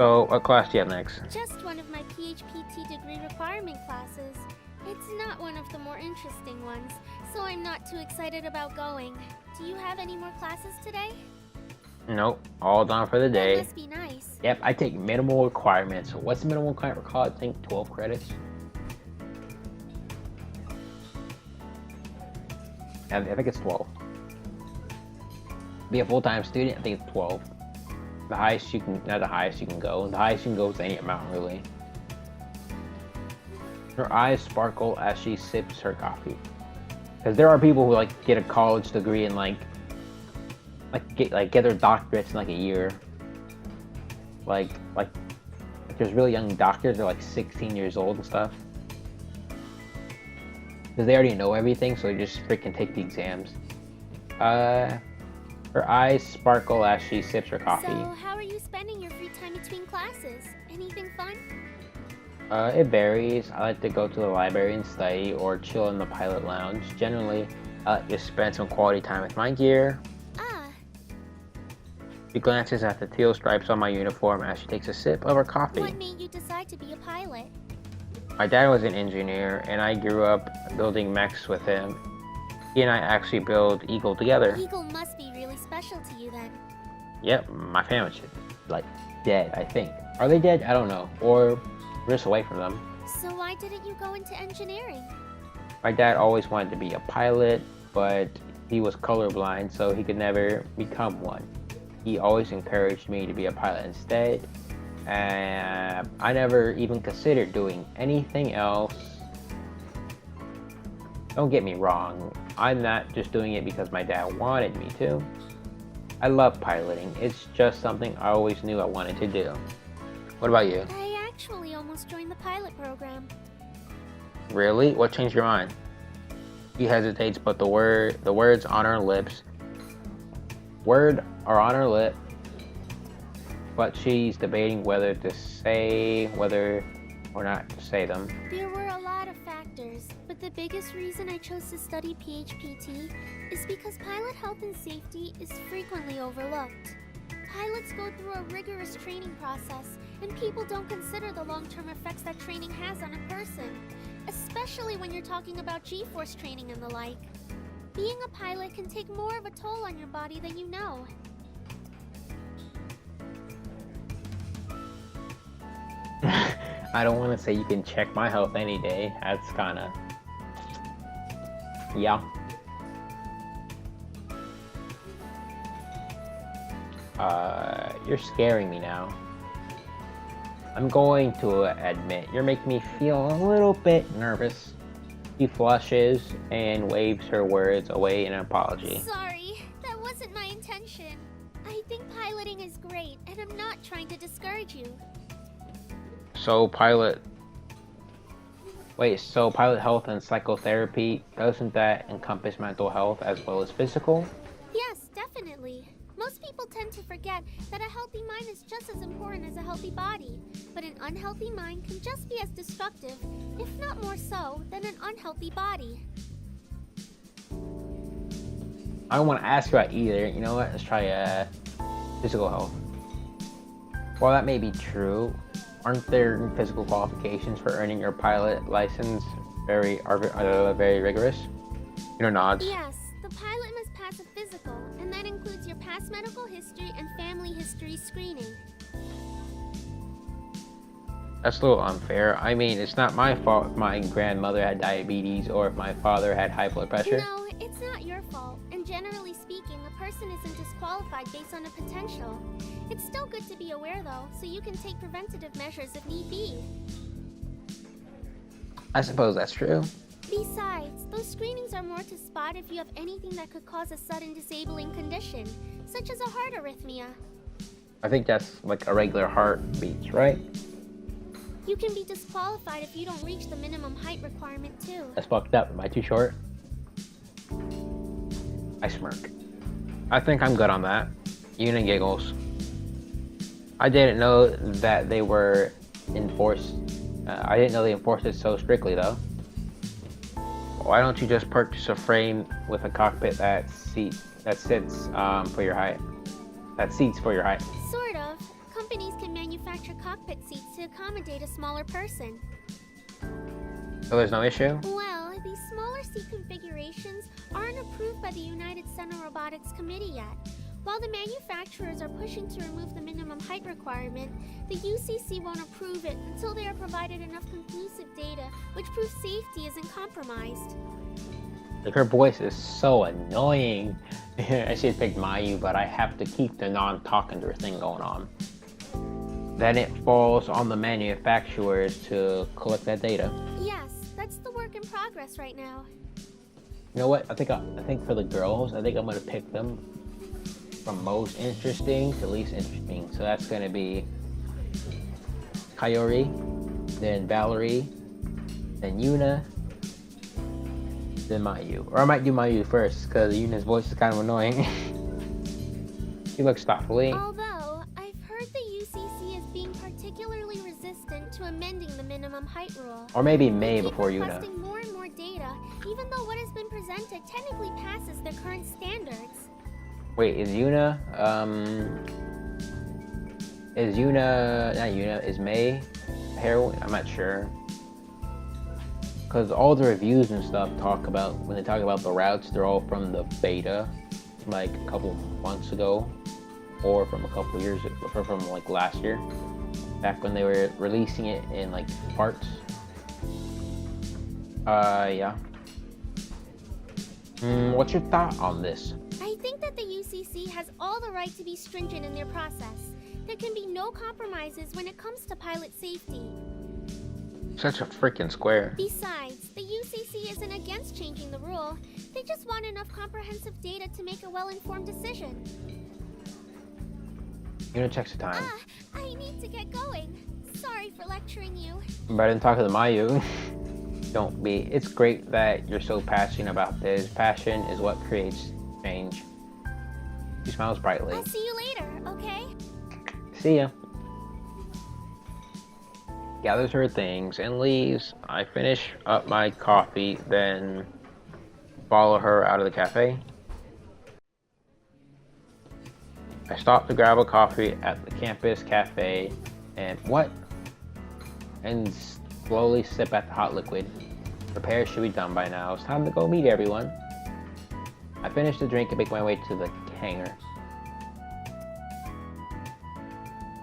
So, what class do you have next? Just one of my PHPT degree requirement classes. It's not one of the more interesting ones, so I'm not too excited about going. Do you have any more classes today? Nope, all done for the That day. must be nice. Yep, I take minimal requirements. What's the minimal requirement called? I think 12 credits. I think it's 12. Be a full-time student, I think it's 12. The highest you can, not the highest you can go. The highest you can go is any amount, really. Her eyes sparkle as she sips her coffee. Because there are people who like get a college degree and get their doctorates in like a year. Like there's really young doctors. They're like 16 years old and stuff. Because they already know everything, so they just freaking take the exams. Her eyes sparkle as she sips her coffee. So, how are you spending your free time between classes? Anything fun? It varies. I like to go to the library and study, or chill in the pilot lounge. Generally, I like to spend some quality time with my gear. Ah, She glances at the teal stripes on my uniform as she takes a sip of her coffee. what made you decide to be a pilot? My dad was an engineer, and I grew up building mechs with him. He and I actually build Eagle together. Eagle must be really special to you then. Yep, my family's like dead, I think. Are they dead? I don't know. Or we're just away from them. So why didn't you go into engineering? My dad always wanted to be a pilot, but he was colorblind, so he could never become one. He always encouraged me to be a pilot instead, and I never even considered doing anything else. Don't get me wrong, I'm not just doing it because my dad wanted me to. I love piloting, it's just something I always knew I wanted to do. What about you? I actually almost joined the pilot program. Really? What changed your mind? He hesitates, but the words on her lips are on her lip, but she's debating whether or not to say them. There were a lot of factors, but the biggest reason I chose to study PHPT is because pilot health and safety is frequently overlooked. Pilots go through a rigorous training process, and people don't consider the long-term effects that training has on a person, especially when you're talking about G-force training and the like. Being a pilot can take more of a toll on your body than you know. I don't want to say you can check my health any day. That's kinda... yeah. You're scaring me now. I'm going to admit, you're making me feel a little bit nervous. She flushes and waves her words away in an apology. Sorry, that wasn't my intention. I think piloting is great, and I'm not trying to discourage you. So pilot health and psychotherapy, doesn't that encompass mental health as well as physical? Yes, definitely. Most people tend to forget that a healthy mind is just as important as a healthy body, but an unhealthy mind can just be as destructive, if not more so, than an unhealthy body. I don't want to ask you about either. You know what? Let's try physical health. While that may be true, aren't there physical qualifications for earning your pilot license very rigorous? You know, nods. Yes, the pilot must pass a physical, and that includes your past medical history and family history screening. That's a little unfair. I mean, it's not my fault if my grandmother had diabetes or if my father had high blood pressure. No, it's not your fault, and generally speaking, a person isn't disqualified based on a potential. It's still good to be aware though, so you can take preventative measures if need be. I suppose that's true. Besides, those screenings are more to spot if you have anything that could cause a sudden disabling condition, such as a heart arrhythmia. I think that's like a regular heartbeat, right? You can be disqualified if you don't reach the minimum height requirement too. That's fucked up. Am I too short? I smirk. I think I'm good on that. Una giggles. I didn't know that they were enforced. I didn't know they enforced it so strictly though. Why don't you just purchase a frame with a cockpit that sits for your height? That seats for your height. Sort of. Companies can manufacture manufacture cockpit seats to accommodate a smaller person. So there's no issue? Well, these smaller seat configurations aren't approved by the United Center Robotics Committee yet. While the manufacturers are pushing to remove the minimum height requirement, the UCC won't approve it until they are provided enough conclusive data which proves safety isn't compromised. Like, her voice is so annoying. I should pick Mayu, but I have to keep the non-talking to her thing going on. Then it falls on the manufacturers to collect that data. Yes, that's the work in progress right now. You know what? I think for the girls, I think I'm gonna pick them from most interesting to least interesting. So that's gonna be Kaori, then Valerie, then Yuna, then Mayu. Or I might do Mayu first, because Yuna's voice is kind of annoying. She looks thoughtfully. Although, I've heard the UCC is being particularly resistant to amending the minimum height rule. Or maybe May They keep before Yuna. requesting more and more data, even though what has been presented technically passes their current standards. Wait, is Yuna, is May a heroine? I'm not sure. Because all the reviews and stuff when they talk about the routes, they're all from the beta, like a couple months ago, or from a couple years ago, or from like last year, back when they were releasing it in like parts. Yeah. What's your thought on this? I think that the UCC has all the right to be stringent in their process. There can be no compromises when it comes to pilot safety. Such a freaking square. Besides, the UCC isn't against changing the rule. They just want enough comprehensive data to make a well-informed decision. Yuna checks the time. I need to get going. Sorry for lecturing you. But I didn't talk to the Mayu. Don't be. It's great that you're so passionate about this. Passion is what creates change. She smiles brightly. I'll see you later, okay? See ya. Gathers her things and leaves. I finish up my coffee, then follow her out of the cafe. I stop to grab a coffee at the campus cafe and slowly sip at the hot liquid. Repairs should be done by now. It's time to go meet everyone. I finish the drink and make my way to the hangar.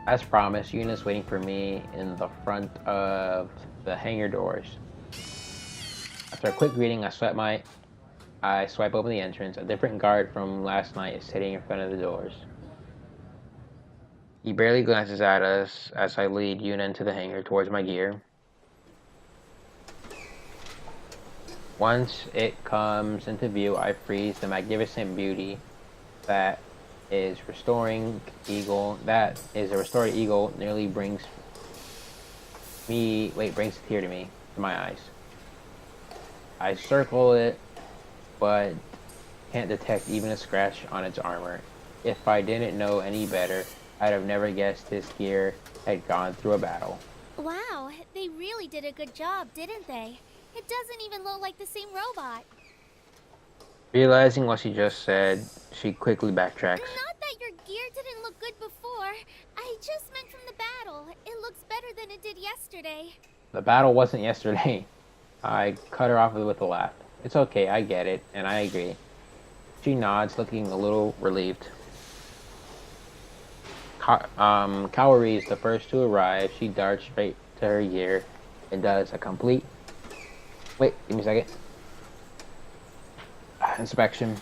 As promised, Yuna's waiting for me in the front of the hangar doors. After a quick greeting, I swipe open the entrance. A different guard from last night is sitting in front of the doors. He barely glances at us as I lead Yuna into the hangar towards my gear. Once it comes into view, I freeze the magnificent beauty that is a restored eagle nearly brings a tear to my eyes. I circle it, but can't detect even a scratch on its armor. If I didn't know any better, I'd have never guessed this gear had gone through a battle. Wow, they really did a good job, didn't they? It doesn't even look like the same robot. Realizing what she just said, she quickly backtracks. Not that your gear didn't look good before. I just meant from the battle. It looks better than it did yesterday. The battle wasn't yesterday. I cut her off with a laugh. It's okay, I get it, and I agree. She nods, looking a little relieved. Kaori is the first to arrive. She darts straight to her gear and does a complete... Wait, give me a second. Inspection.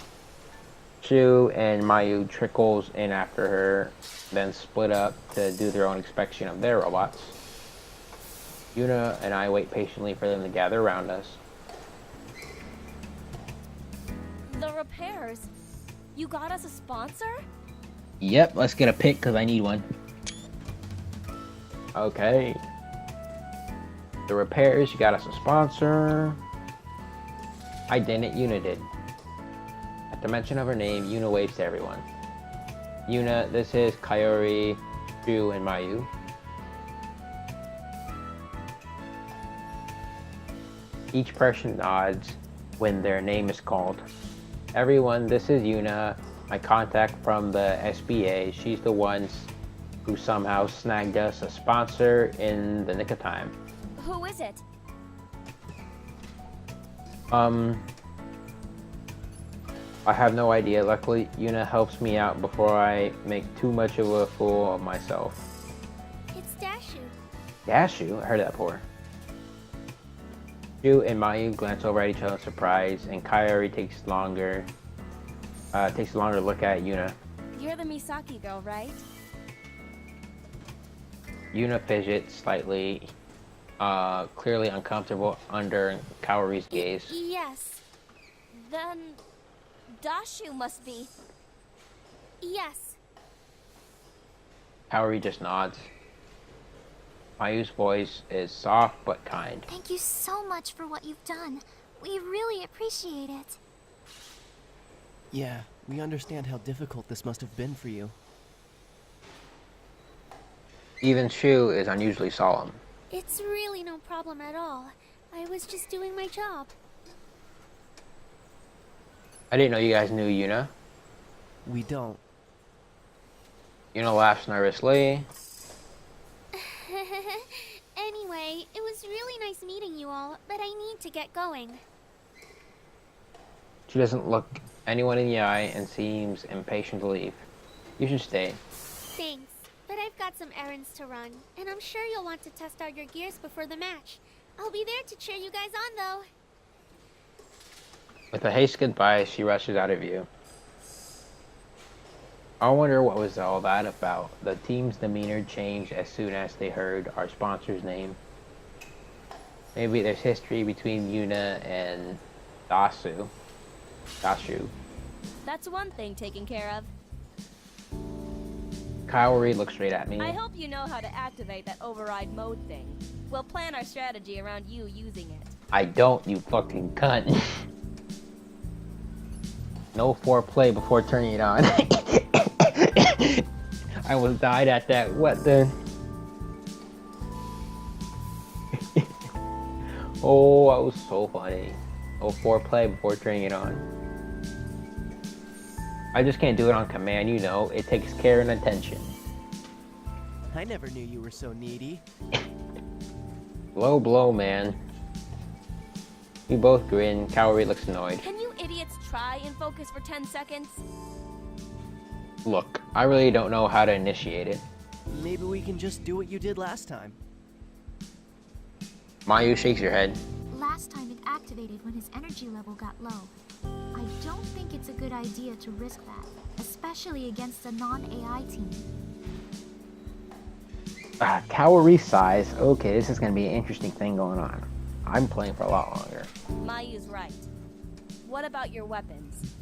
Shu and Mayu trickles in after her, then split up to do their own inspection of their robots. Yuna and I wait patiently for them to gather around us. The repairs. You got us a sponsor? Yep, let's get a pick because I need one. Okay. The repairs, you got us a sponsor. I didn't, Yuna did. At the mention of her name, Yuna waves to everyone. Yuna, this is Kaori, Shu, and Mayu. Each person nods when their name is called. Everyone, this is Yuna, my contact from the SBA. She's the one who somehow snagged us a sponsor in the nick of time. Who is it? I have no idea. Luckily, Yuna helps me out before I make too much of a fool of myself. It's Dashu. Dashu? I heard that before. Shu and Mayu glance over at each other in surprise, and Kaori takes a longer look at Yuna. You're the Misaki girl, right? Yuna fidgets slightly, clearly uncomfortable under Kaori's gaze. Yes. Then Dashu must be. Yes. Kaori just nods. Mayu's voice is soft but kind. Thank you so much for what you've done. We really appreciate it. Yeah, we understand how difficult this must have been for you. Even Shu is unusually solemn. It's really no problem at all. I was just doing my job. I didn't know you guys knew Yuna. We don't. Yuna laughs nervously. Anyway, it was really nice meeting you all, but I need to get going. She doesn't look anyone in the eye and seems impatient to leave. You should stay. Thanks, but I've got some errands to run, and I'm sure you'll want to test out your gears before the match. I'll be there to cheer you guys on, though. With a hasty goodbye, she rushes out of view. I wonder what was all that about. The team's demeanor changed as soon as they heard our sponsor's name. Maybe there's history between Yuna and Dashu. That's one thing taken care of. Kaori looks straight at me. I hope you know how to activate that override mode thing. We'll plan our strategy around you using it. I don't, you fucking cunt. No foreplay before turning it on. I almost died at that. What the? Oh, that was so funny. No foreplay before turning it on. I just can't do it on command, you know. It takes care and attention. I never knew you were so needy. Low blow, man. We both grin. Kaori looks annoyed. Can you idiots try and focus for 10 seconds? Look, I really don't know how to initiate it. Maybe we can just do what you did last time. Mayu shakes her head. Last time it activated when his energy level got low. I don't think it's a good idea to risk that, especially against a non-AI team. Kaori size. Okay, this is gonna be an interesting thing going on. I'm playing for a lot longer. Mayu's right. What about your weapons?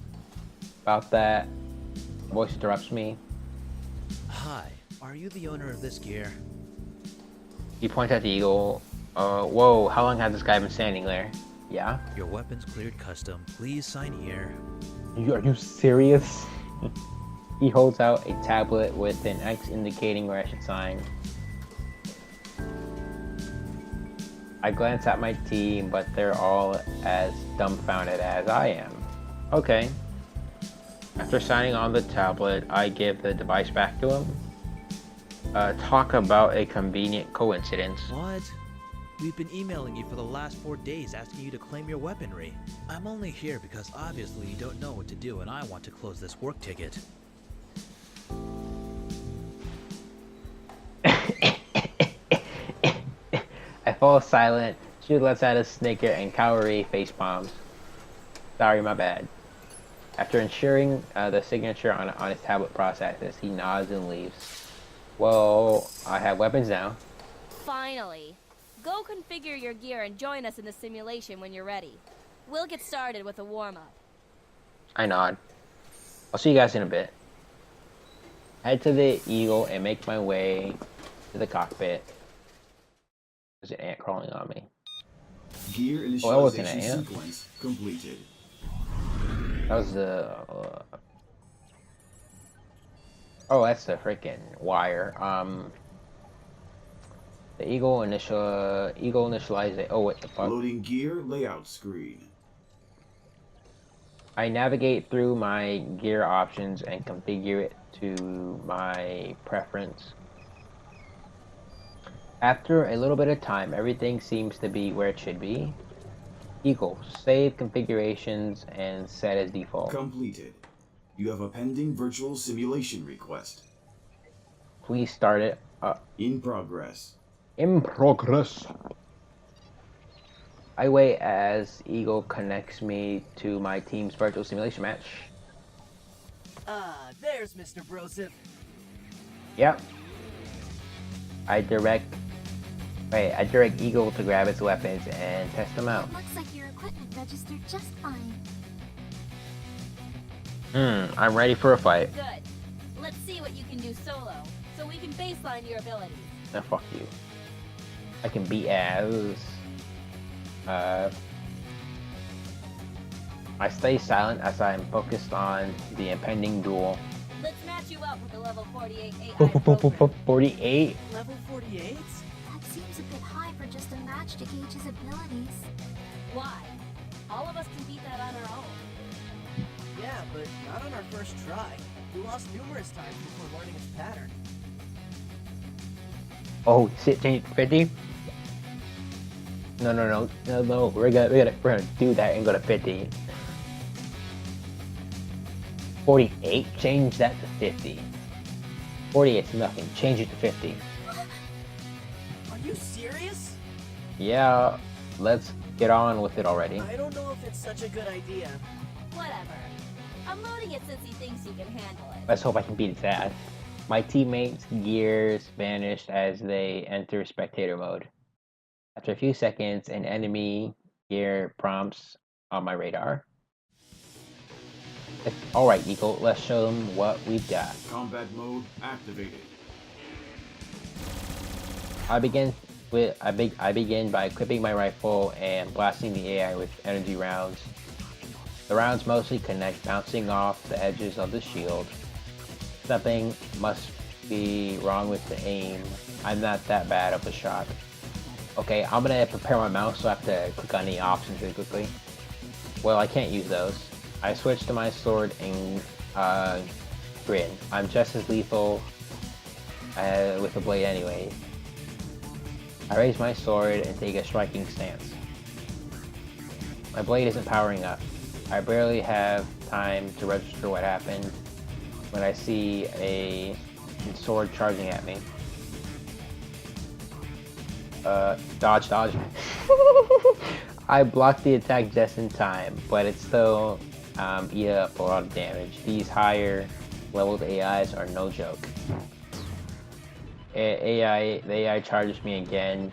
About that, voice interrupts me. Hi, are you the owner of this gear? He points at the eagle. Whoa, how long has this guy been standing there? Yeah? Your weapon's cleared custom. Please sign here. Are you serious? He holds out a tablet with an X indicating where I should sign. I glance at my team, but they're all as dumbfounded as I am. Okay. After signing on the tablet, I give the device back to him. Talk about a convenient coincidence. What? We've been emailing you for the last 4 days asking you to claim your weaponry. I'm only here because obviously you don't know what to do and I want to close this work ticket. I fall silent. She lets out a snicker and Kaori face palms. Sorry, my bad. After ensuring the signature on his tablet processes, he nods and leaves. Well, I have weapons now. Finally. Go configure your gear and join us in the simulation when you're ready. We'll get started with a warm-up. I nod. I'll see you guys in a bit. Head to the Eagle and make my way to the cockpit. There's an ant crawling on me. Gear that wasn't an initialization ant. sequence completed. That was the... Oh, that's the freaking wire. The Eagle initialized it. Oh, what the fuck? Loading gear layout screen. I navigate through my gear options and configure it to my preference. After a little bit of time, everything seems to be where it should be. Eagle, save configurations and set as default. Completed. You have a pending virtual simulation request. Please start it up. In progress. In progress. I wait as Eagle connects me to my team's virtual simulation match. Ah, there's Mr. Broseph. Yep. I direct Eagle to grab its weapons and test them out. Looks like your equipment registered just fine. I'm ready for a fight. Good. Let's see what you can do solo, so we can baseline your abilities. Nah, fuck you. I can beat ass. I stay silent as I am focused on the impending duel. Let's match you up with the level 48 AI program. 48? Level 48? That seems a bit high for just a match to gauge his abilities. Why? All of us can beat that on our own. Yeah, but not on our first try. We lost numerous times before learning its pattern. Oh shit, change 50? No. We're gonna do that and go to 50. 48? Change that to 50. 48's nothing. Change it to 50. Are you serious? Yeah, let's get on with it already. I don't know if it's such a good idea. Whatever. I'm loading it since he thinks you can handle it. Let's hope I can beat its ass. My teammates' gears vanished as they enter spectator mode. After a few seconds, an enemy gear prompts on my radar. Alright, Eagle, let's show them what we've got. Combat mode activated. I begin by equipping my rifle and blasting the AI with energy rounds. The rounds mostly connect, bouncing off the edges of the shield. Something must be wrong with the aim. I'm not that bad of a shot. Okay, I'm gonna prepare my mouse, so I have to click on the options really quickly. Well, I can't use those. I switch to my sword and grin. I'm just as lethal with the blade anyway. I raise my sword and take a striking stance. My blade isn't powering up. I barely have time to register what happened when I see a sword charging at me. Dodge. I blocked the attack just in time, but it still eat up a lot of damage. These higher leveled AIs are no joke. The AI charges me again,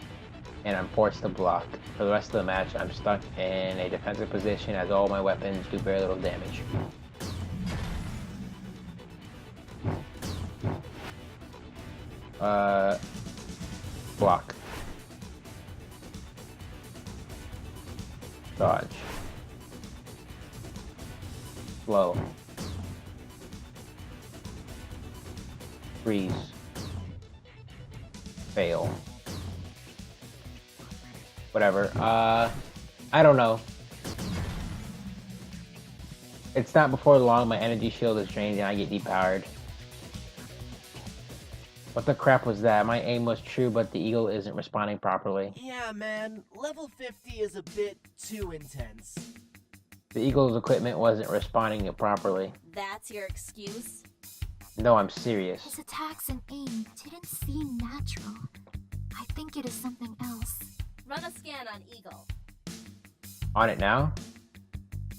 and I'm forced to block. For the rest of the match, I'm stuck in a defensive position as all my weapons do very little damage. Block. Dodge. Slow. Freeze. Fail. Whatever. I don't know. It's not before long my energy shield is drained and I get depowered. What the crap was that? My aim was true, but the eagle isn't responding properly. Yeah, man. Level 50 is a bit too intense. The eagle's equipment wasn't responding properly. That's your excuse? No, I'm serious. His attacks and aim didn't seem natural. I think it is something else. Run a scan on Eagle. On it now?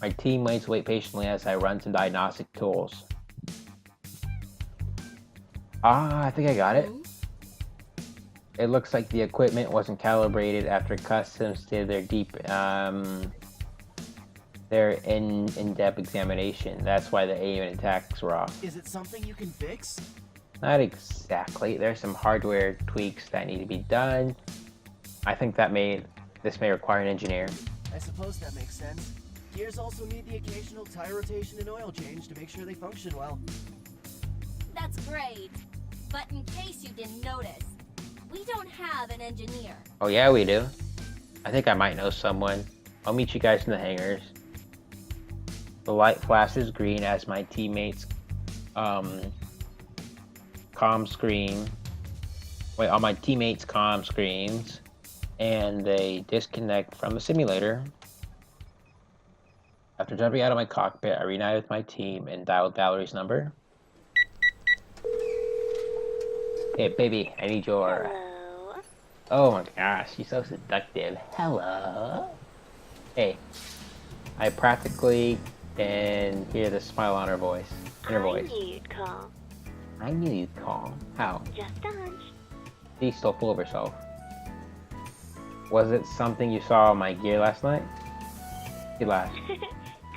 My teammates wait patiently as I run some diagnostic tools. I think I got it. It looks like the equipment wasn't calibrated after customs did their in-depth examination. That's why the aim and attacks were off. Is it something you can fix? Not exactly. There's some hardware tweaks that need to be done. I think this may require an engineer. I suppose that makes sense. Gears also need the occasional tire rotation and oil change to make sure they function well. That's great. But in case you didn't notice, we don't have an engineer. Oh yeah, we do. I think I might know someone. I'll meet you guys in the hangars. The light flashes green as my teammates' comm screen wait, on my teammates' comm screens, and they disconnect from the simulator. After jumping out of my cockpit, I reunited with my team and dialed Valerie's number. Hey, baby, I need your... Hello. Oh my gosh, she's so seductive. Hello. Hey, I practically can hear the smile on her voice. In her voice. I knew you'd call. I knew you'd call. How? Just a hunch. She's so full of herself. Was it something you saw on my gear last night? She laughed.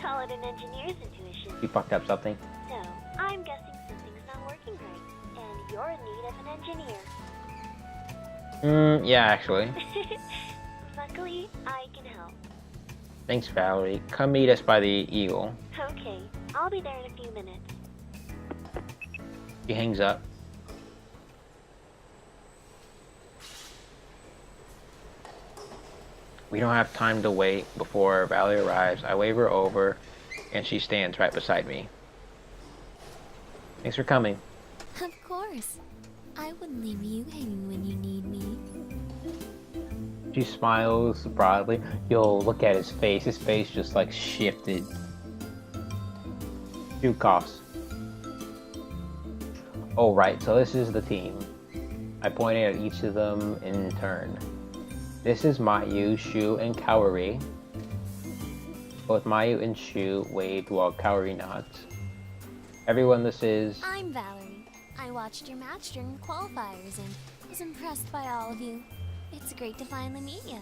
Call it an engineer's intuition. She fucked up something. So, I'm guessing something's not working right, and you're in need of an engineer. Yeah, actually. Luckily, I can help. Thanks, Valerie. Come meet us by the Eagle. Okay, I'll be there in a few minutes. She hangs up. We don't have time to wait before Valerie arrives. I wave her over, and she stands right beside me. Thanks for coming. Of course. I wouldn't leave you hanging when you need me. She smiles broadly. You'll look at his face. His face just like shifted. Two coughs. Oh, right. So this is the team. I pointed at each of them in turn. This is Mayu, Shu, and Kaori. Both Mayu and Shu waved while Kaori nods. Everyone, this is... I'm Valerie. I watched your match during the qualifiers and was impressed by all of you. It's great to finally meet you.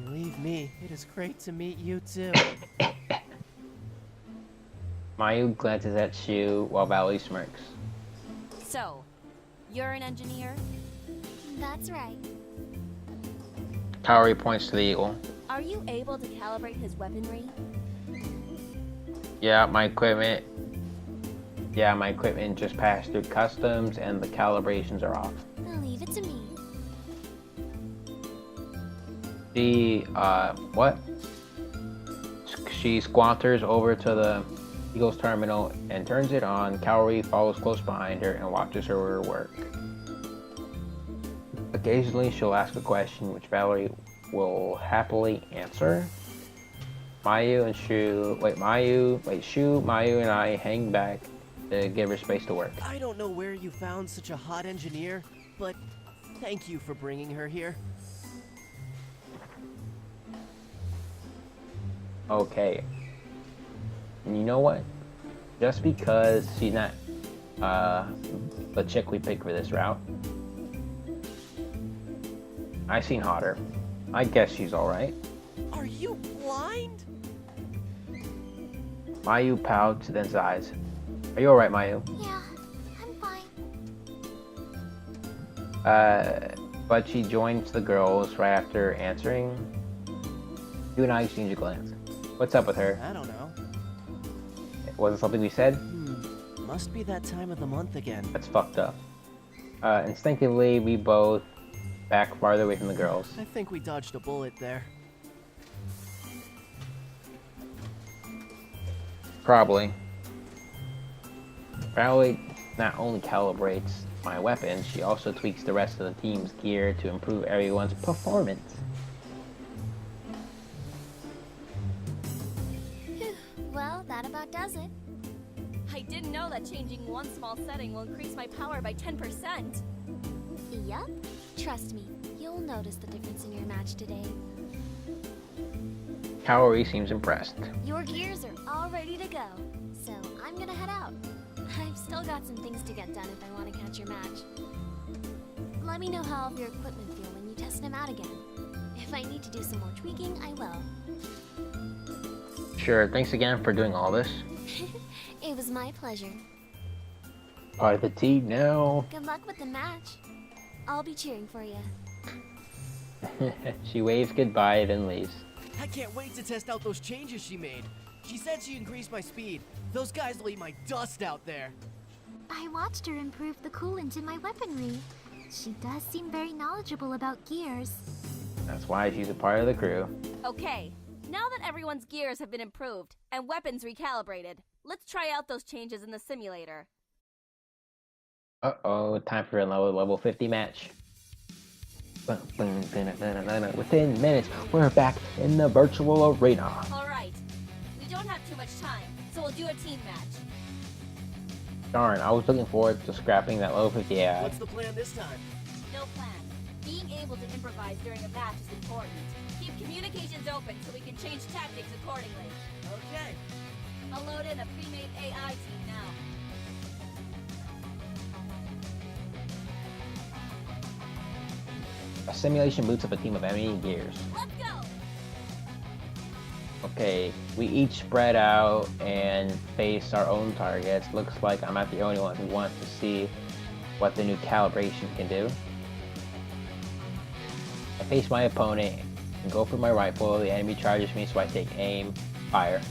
Believe me, it is great to meet you too. Mayu glances at Shu while Valerie smirks. So, you're an engineer? That's right. Kaori points to the Eagle. Are you able to calibrate his weaponry? Yeah, my equipment just passed through customs and the calibrations are off. I'll leave it to me. She squanters over to the Eagle's terminal and turns it on. Kaori follows close behind her and watches her work. Occasionally, she'll ask a question which Valerie will happily answer. Shu, Mayu, and I hang back to give her space to work. I don't know where you found such a hot engineer, but thank you for bringing her here. Okay. And you know what? Just because she's not the chick we picked for this route, I seen hotter. I guess she's alright. Are you blind? Mayu pouts, then sighs. Are you alright, Mayu? Yeah, I'm fine. But she joins the girls right after answering. You and I exchange a glance. What's up with her? I don't know. Was it something we said? Must be that time of the month again. That's fucked up. Instinctively, we both back farther away from the girls. I think we dodged a bullet there. Probably. Valerie not only calibrates my weapon, she also tweaks the rest of the team's gear to improve everyone's performance. Well, that about does it. I didn't know that changing one small setting will increase my power by 10%. Yup. Trust me, you'll notice the difference in your match today. Kaori seems impressed. Your gears are all ready to go, so I'm gonna head out. I've still got some things to get done if I want to catch your match. Let me know how all of your equipment feel when you test them out again. If I need to do some more tweaking, I will. Sure, thanks again for doing all this. It was my pleasure. Part of the team now. Good luck with the match. I'll be cheering for you. She waves goodbye, then leaves. I can't wait to test out those changes she made. She said she increased my speed. Those guys will eat my dust out there. I watched her improve the coolant in my weaponry. She does seem very knowledgeable about gears. That's why she's a part of the crew. Okay, now that everyone's gears have been improved and weapons recalibrated, let's try out those changes in the simulator. Uh-oh, time for another level 50 match. Within minutes, we're back in the virtual arena. Alright, we don't have too much time, so we'll do a team match. Darn, I was looking forward to scrapping that level 50 AI. What's the plan this time? No plan. Being able to improvise during a match is important. Keep communications open so we can change tactics accordingly. Okay. I'll load in a pre-made AI team now. A simulation boots up a team of enemy gears. Let's go! Okay, we each spread out and face our own targets. Looks like I'm not the only one who wants to see what the new calibration can do. I face my opponent and go for my rifle. The enemy charges me, so I take aim, fire.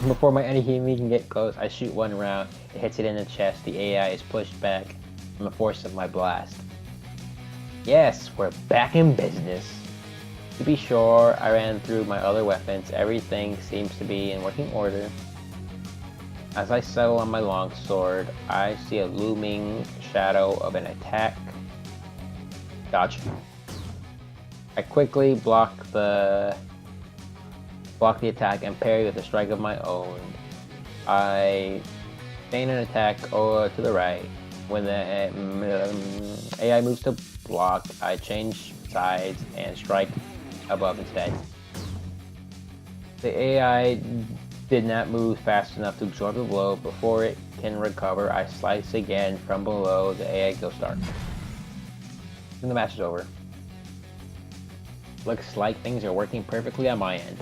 Before my enemy can get close, I shoot one round. It hits it in the chest. The AI is pushed back from the force of my blast. Yes, we're back in business. To be sure, I ran through my other weapons. Everything seems to be in working order. As I settle on my longsword, I see a looming shadow of an attack. Dodge. I quickly block the attack and parry with a strike of my own. I feign an attack over to the right. When the AI moves to block, I change sides and strike above instead. The AI did not move fast enough to absorb the blow. Before it can recover, I slice again from below. The AI goes dark. And the match is over. Looks like things are working perfectly on my end.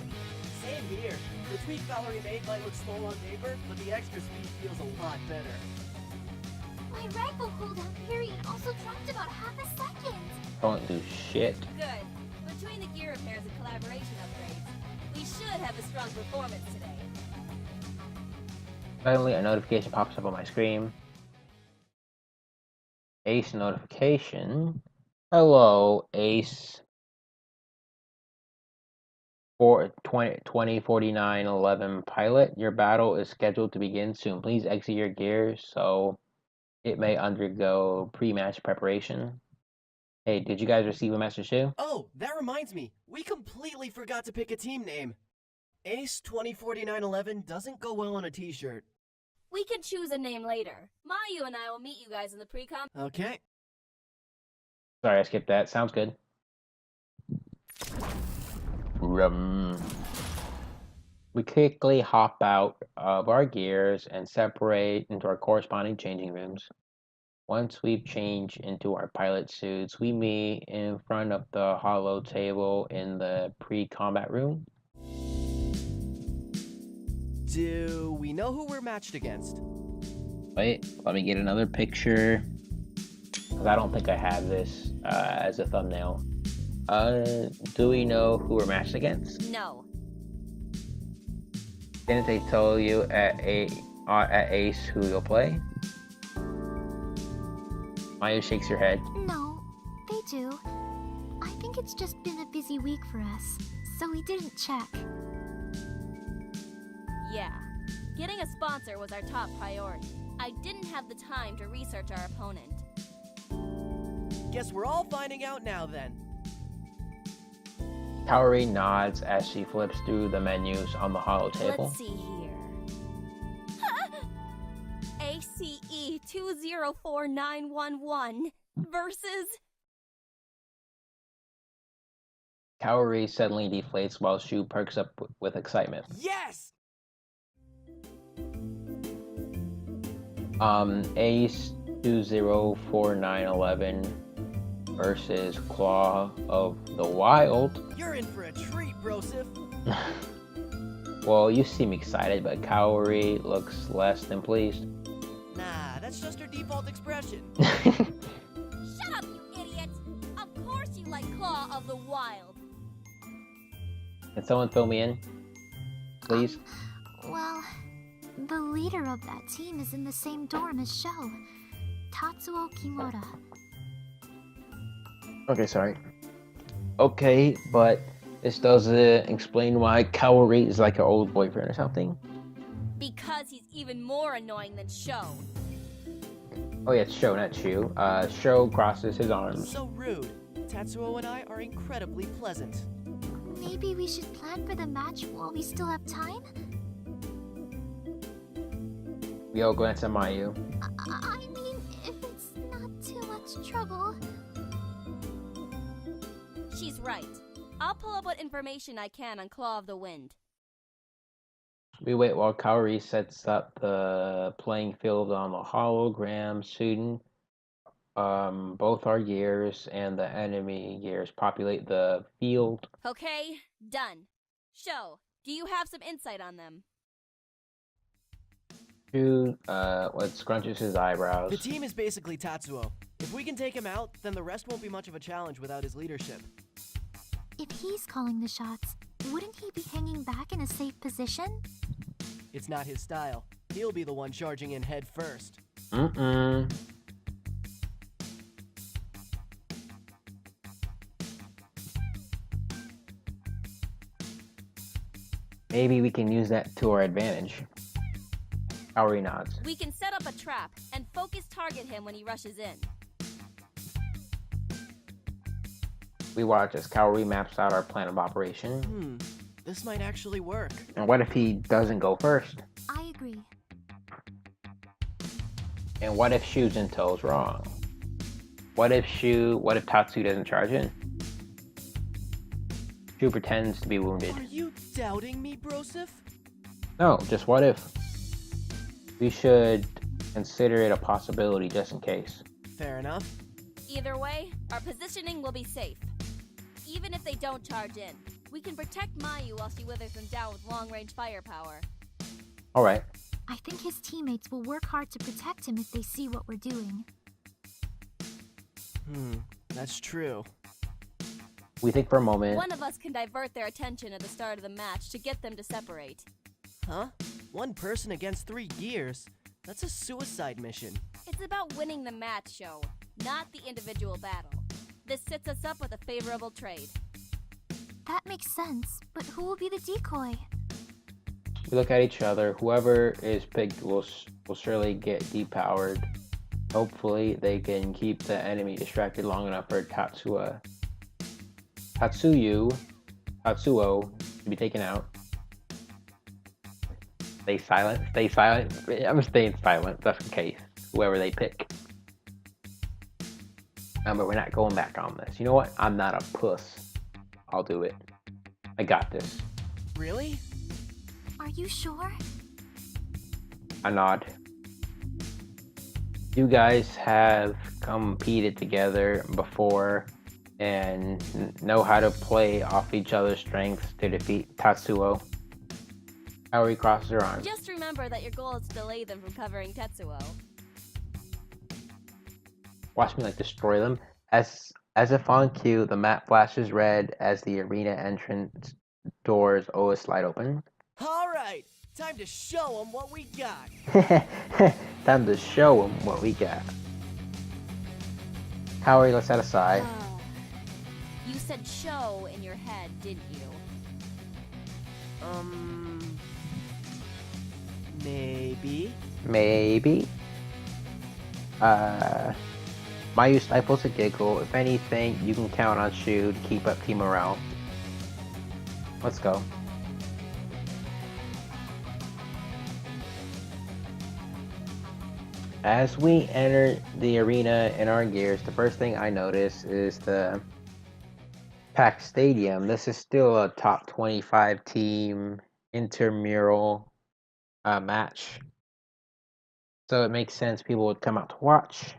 Same here. The tweak Valerie made might look slow on paper, but the extra speed feels a lot better. My rifle cooldown period also dropped about half a second. Don't do shit. Good. Between the gear repairs and collaboration upgrades, we should have a strong performance today. Suddenly, a notification pops up on my screen. Ace notification. Hello, Ace. 204911 pilot. Your battle is scheduled to begin soon. Please exit your gear so it may undergo pre-match preparation. Hey, did you guys receive a message too? Oh, that reminds me. We completely forgot to pick a team name. Ace 204911 doesn't go well on a t-shirt. We can choose a name later. Mayu and I will meet you guys in the pre-com. Okay. Sorry, I skipped that. Sounds good. We quickly hop out of our gears and separate into our corresponding changing rooms. Once we've changed into our pilot suits, we meet in front of the holo table in the pre-combat room. Do we know who we're matched against? Wait, let me get another picture. Because I don't think I have this as a thumbnail. Do we know who we're matched against? No. Didn't they tell you at Ace who you'll play? Maya shakes her head. No, they do. I think it's just been a busy week for us, so we didn't check. Yeah. Getting a sponsor was our top priority. I didn't have the time to research our opponent. Guess we're all finding out now then. Kaori nods as she flips through the menus on the holo table. Let's see here. ACE 204911 versus... Kaori suddenly deflates while Shu perks up with excitement. Yes! Ace 204911 versus Claw of the Wild. You're in for a treat, Brosif. Well, you seem excited, but Kaori looks less than pleased. Nah, that's just her default expression. Shut up, you idiot! Of course you like Claw of the Wild. Can someone fill me in, please? Well, the leader of that team is in the same dorm as Sho, Tatsuo Kimura. Okay, sorry. Okay, but this doesn't explain why Kaori is like her old boyfriend or something. Because he's even more annoying than Sho. Oh yeah, it's Sho, not Shu. Sho crosses his arms. So rude. Tatsuo and I are incredibly pleasant. Maybe we should plan for the match while we still have time? We all glance at Mayu. I mean, if it's not too much trouble. She's right. I'll pull up what information I can on Claw of the Wind. We wait while Kaori sets up the playing field on the hologram soon. Both our gears and the enemy gears populate the field. Okay, done. Sho, do you have some insight on them? Shu, scrunches his eyebrows. The team is basically Tatsuo. If we can take him out, then the rest won't be much of a challenge without his leadership. If he's calling the shots, wouldn't he be hanging back in a safe position? It's not his style. He'll be the one charging in head first. Maybe we can use that to our advantage. Kaori nods. We can set up a trap and focus target him when he rushes in. We watch as Kaori maps out our plan of operation. This might actually work. And what if he doesn't go first? I agree. And what if Shu's intel's wrong? What if Tatsu doesn't charge in? Shu pretends to be wounded. Are you doubting me, Broseph? No, just what if? We should consider it a possibility just in case. Fair enough. Either way, our positioning will be safe. Even if they don't charge in, we can protect Mayu while she withers them down with long-range firepower. Alright. I think his teammates will work hard to protect him if they see what we're doing. That's true. We think for a moment. One of us can divert their attention at the start of the match to get them to separate. Huh? One person against 3 gears? That's a suicide mission. It's about winning the match, Sho, not the individual battle. This sets us up with a favorable trade. That makes sense, but who will be the decoy? We look at each other. Whoever is picked will surely get depowered. Hopefully, they can keep the enemy distracted long enough for Tatsuo to be taken out. Stay silent. Stay silent. I'm staying silent just in case. Whoever they pick. But we're not going back on this. You know what? I'm not a puss. I'll do it. I got this. Really? Are you sure? I nod. You guys have competed together before and know how to play off each other's strengths to defeat Tatsuo. Kaori crosses her arms. Just remember that your goal is to delay them from covering Tetsuo. Watch me destroy them. As if on cue, the map flashes red as the arena entrance doors always slide open. Alright, time to show them what we got. Time to show them what we got. Kaori lets out a sigh. You said Sho in your head, didn't you? Maybe. Maybe. Mayu stifles a giggle. If anything, you can count on Shu to keep up team morale. Let's go. As we enter the arena in our gears, the first thing I notice is the packed stadium. This is still a top 25 team intramural match. So it makes sense people would come out to watch.